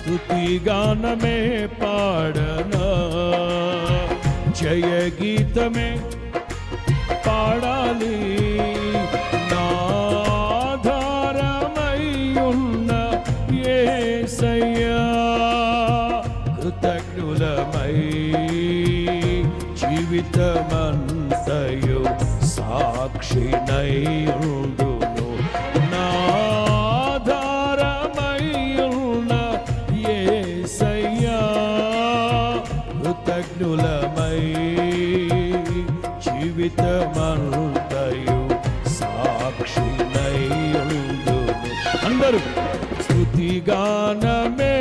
స్తుతిగానమే పాడనా, జయ గీతమే పాడాలి. నా ఆధారమయ్యున్న యేసయ్యా, కృతజ్ఞులమై జీవితమంతయు సాక్షినై ఉండును. నా ఆధారమయ్యున్న యేసయ్యా, కృతజ్ఞులమై జీవితమంతయు సాక్షినై ఉండును. అందరూ స్తుతిగానమే